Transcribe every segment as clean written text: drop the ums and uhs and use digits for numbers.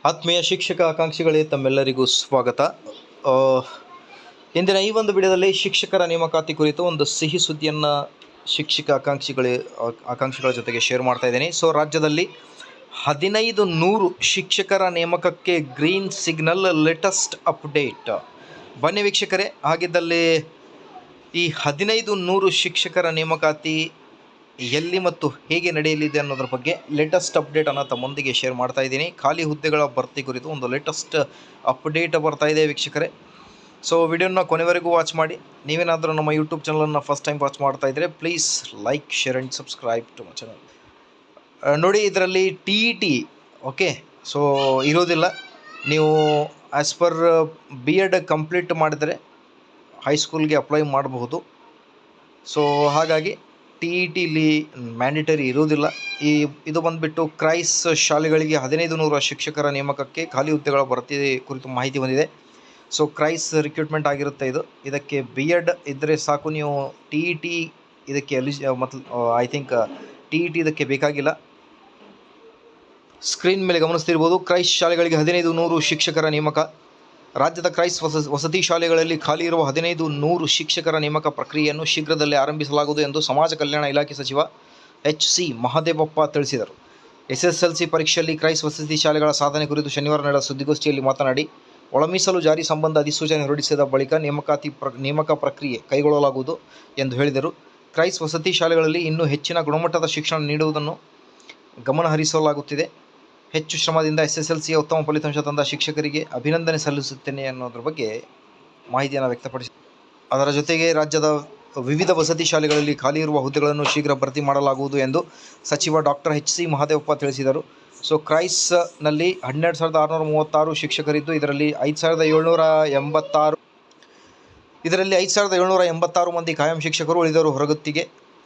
ಆತ್ಮೀಯ ಶಿಕ್ಷಕ ಆಕಾಂಕ್ಷಿಗಳೇ, ತಮ್ಮೆಲ್ಲರಿಗೂ ಸ್ವಾಗತ. ಆ, ಇಂದಿನ ಈ ಒಂದು ವಿಡಿಯೋದಲ್ಲಿ ಶಿಕ್ಷಕರ ನೇಮಕಾತಿ ಕುರಿತು ಒಂದು ಸಿಹಿ ಸುದ್ದಿಯನ್ನು ಶಿಕ್ಷಕ ಆಕಾಂಕ್ಷಿಗಳ ಜೊತೆಗೆ ಶೇರ್ ಮಾಡ್ತಾ ಇದ್ದೀನಿ. ಸೊ, ರಾಜ್ಯದಲ್ಲಿ 1500 ಶಿಕ್ಷಕರ ನೇಮಕಕ್ಕೆ ಗ್ರೀನ್ ಸಿಗ್ನಲ್, ಲೇಟೆಸ್ಟ್ ಅಪ್ಡೇಟ್. ಬನ್ನಿ ವೀಕ್ಷಕರೇ, ಹಾಗಿದ್ದಲ್ಲಿ ಈ 1500 ಶಿಕ್ಷಕರ ನೇಮಕಾತಿ ಎಲ್ಲಿ ಮತ್ತು ಹೇಗೆ ನಡೆಯಲಿದೆ ಅನ್ನೋದ್ರ ಬಗ್ಗೆ ಲೇಟೆಸ್ಟ್ ಅಪ್ಡೇಟನ್ನು ತಮ್ಮೊಂದಿಗೆ ಶೇರ್ ಮಾಡ್ತಾ ಇದ್ದೀನಿ. ಖಾಲಿ ಹುದ್ದೆಗಳ ಭರ್ತಿ ಕುರಿತು ಒಂದು ಲೇಟೆಸ್ಟ್ ಅಪ್ಡೇಟ್ ಬರ್ತಾ ಇದೆ ವೀಕ್ಷಕರೇ. ಸೊ, ವಿಡಿಯೋನ ಕೊನೆವರೆಗೂ ವಾಚ್ ಮಾಡಿ. ನೀವೇನಾದರೂ ನಮ್ಮ ಯೂಟ್ಯೂಬ್ ಚಾನಲನ್ನು ಫಸ್ಟ್ ಟೈಮ್ ವಾಚ್ ಮಾಡ್ತಾ ಇದ್ದರೆ please like, share and subscribe to my channel. ನೋಡಿ, ಇದರಲ್ಲಿ TET ಓಕೆ ಸೊ ಇರೋದಿಲ್ಲ. ನೀವು ಆ್ಯಸ್ ಪರ್ B.Ed ಕಂಪ್ಲೀಟ್ ಮಾಡಿದರೆ ಹೈಸ್ಕೂಲ್ಗೆ ಅಪ್ಲೈ ಮಾಡಬಹುದು. ಸೊ, ಹಾಗಾಗಿ TETಲಿ ಮ್ಯಾಂಡೇಟರಿ ಇರುವುದಿಲ್ಲ. ಇದು ಬಂದುಬಿಟ್ಟು ಕ್ರೈಸ್ ಶಾಲೆಗಳಿಗೆ 1500 ಶಿಕ್ಷಕರ ನೇಮಕಕ್ಕೆ ಖಾಲಿ ಹುದ್ದೆಗಳ ಭರ್ತಿ ಕುರಿತು ಮಾಹಿತಿ ಬಂದಿದೆ. ಸೊ, ಕ್ರೈಸ್ ರಿಕ್ರೂಟ್ಮೆಂಟ್ ಆಗಿರುತ್ತೆ ಇದಕ್ಕೆ B.Ed ಇದ್ದರೆ ಸಾಕು. ನೀವು TET ಇದಕ್ಕೆ ಐ ಥಿಂಕ್ TET ಇದಕ್ಕೆ ಬೇಕಾಗಿಲ್ಲ. ಸ್ಕ್ರೀನ್ ಮೇಲೆ ಗಮನಿಸ್ತಿರ್ಬೋದು, ಕ್ರೈಸ್ ಶಾಲೆಗಳಿಗೆ 1500 ಶಿಕ್ಷಕರ ನೇಮಕ. ರಾಜ್ಯದ ಕ್ರೈಸ್ ವಸತಿ ಶಾಲೆಗಳಲ್ಲಿ ಖಾಲಿ ಇರುವ 1500 ಶಿಕ್ಷಕರ ನೇಮಕ ಪ್ರಕ್ರಿಯೆಯನ್ನು ಶೀಘ್ರದಲ್ಲೇ ಆರಂಭಿಸಲಾಗುವುದು ಎಂದು ಸಮಾಜ ಕಲ್ಯಾಣ ಇಲಾಖೆ ಸಚಿವ H.C. ಮಹದೇವಪ್ಪ ತಿಳಿಸಿದರು. SSLC ಪರೀಕ್ಷೆಯಲ್ಲಿ ಕ್ರೈಸ್ ವಸತಿ ಶಾಲೆಗಳ ಸಾಧನೆ ಕುರಿತು ಶನಿವಾರ ನಡೆದ ಸುದ್ದಿಗೋಷ್ಠಿಯಲ್ಲಿ ಮಾತನಾಡಿ, ಒಳಮೀಸಲು ಜಾರಿ ಸಂಬಂಧ ಅಧಿಸೂಚನೆ ಹೊರಡಿಸಿದ ಬಳಿಕ ನೇಮಕ ಪ್ರಕ್ರಿಯೆ ಕೈಗೊಳ್ಳಲಾಗುವುದು ಎಂದು ಹೇಳಿದರು. ಕ್ರೈಸ್ ವಸತಿ ಶಾಲೆಗಳಲ್ಲಿ ಇನ್ನೂ ಹೆಚ್ಚಿನ ಗುಣಮಟ್ಟದ ಶಿಕ್ಷಣ ನೀಡುವುದನ್ನು ಗಮನಹರಿಸಲಾಗುತ್ತಿದೆ. ಹೆಚ್ಚು ಶ್ರಮದಿಂದ SSLCಯ ಉತ್ತಮ ಫಲಿತಾಂಶ ತಂದ ಶಿಕ್ಷಕರಿಗೆ ಅಭಿನಂದನೆ ಸಲ್ಲಿಸುತ್ತೇನೆ ಅನ್ನೋದ್ರ ಬಗ್ಗೆ ಮಾಹಿತಿಯನ್ನು ವ್ಯಕ್ತಪಡಿಸಿದರು. ಅದರ ಜೊತೆಗೆ ರಾಜ್ಯದ ವಿವಿಧ ವಸತಿ ಶಾಲೆಗಳಲ್ಲಿ ಖಾಲಿ ಇರುವ ಹುದ್ದೆಗಳನ್ನು ಶೀಘ್ರ ಭರ್ತಿ ಮಾಡಲಾಗುವುದು ಎಂದು ಸಚಿವ ಡಾಕ್ಟರ್ H.C. ಮಹದೇವಪ್ಪ ತಿಳಿಸಿದರು. ಸೊ, ಕ್ರೈಸ್ನಲ್ಲಿ 12636 ಶಿಕ್ಷಕರಿದ್ದು ಇದರಲ್ಲಿ 5786 ಮಂದಿ ಕಾಯಂ ಶಿಕ್ಷಕರು, ಉಳಿದವರು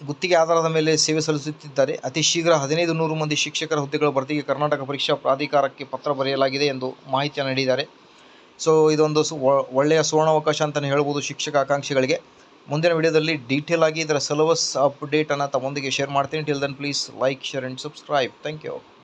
ಗುತ್ತಿಗೆ ಆಧಾರದ ಮೇಲೆ ಸೇವೆ ಸಲ್ಲಿಸುತ್ತಿದ್ದಾರೆ. ಅತಿ ಶೀಘ್ರ 1500 ಮಂದಿ ಶಿಕ್ಷಕರ ಹುದ್ದೆಗಳ ಭರ್ತಿಗೆ ಕರ್ನಾಟಕ ಪರೀಕ್ಷಾ ಪ್ರಾಧಿಕಾರಕ್ಕೆ ಪತ್ರ ಬರೆಯಲಾಗಿದೆ ಎಂದು ಮಾಹಿತಿಯನ್ನು ನೀಡಿದ್ದಾರೆ. ಸೊ, ಇದೊಂದು ಒಳ್ಳೆಯ ಸುವರ್ಣಾವಕಾಶ ಅಂತಲೇ ಹೇಳ್ಬೋದು ಶಿಕ್ಷಕ ಆಕಾಂಕ್ಷಿಗಳಿಗೆ. ಮುಂದಿನ ವಿಡಿಯೋದಲ್ಲಿ ಡೀಟೇಲ್ ಆಗಿ ಇದರ ಸಿಲೆಬಸ್ ಅಪ್ಡೇಟನ್ನು ತಮ್ಮೊಂದಿಗೆ ಶೇರ್ ಮಾಡ್ತೀನಿ. Till then please like, share and subscribe. Thank you.